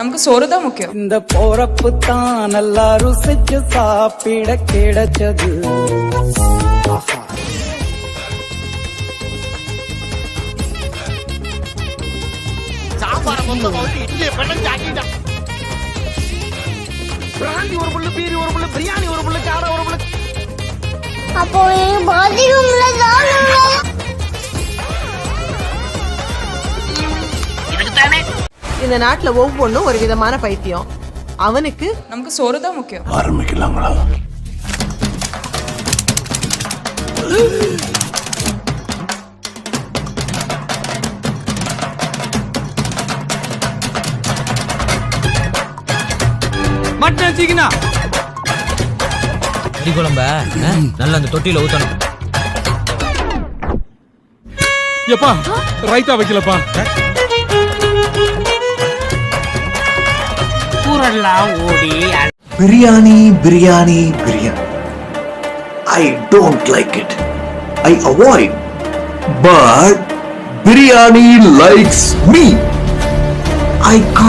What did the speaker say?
நமக்கு சோறு தான் முக்கியம். இந்த போறப்பு தான் நல்லா ருசிச்சு சாப்பிட கிடைச்சது. சாம்பார மொத்தம் இட்லி பண்ண ஜாக்கிட்டா. பிராந்தி ஒரு புல்லு, பீரி ஒரு புல்லு, பிரியாணி ஒரு புல்லு, காடை ஒரு புல்லு. அப்போ பாத்ரூம்ல தானுங்க. இந்த நாட்டுல ஒவ்வொன்றும் ஒரு விதமான பைத்தியம். அவனுக்கு நமக்கு சோறு தான் முக்கியம். ஆரம்பிக்கலாங்களா? மட்டன் சிக்கனா அடி குழம்ப நல்லா அந்த தொட்டியில ஊத்தணும். எப்பா raita வைக்கலப்பா. Biryani biryani biryani. I don't like it. I avoid. But biryani likes me. I can't.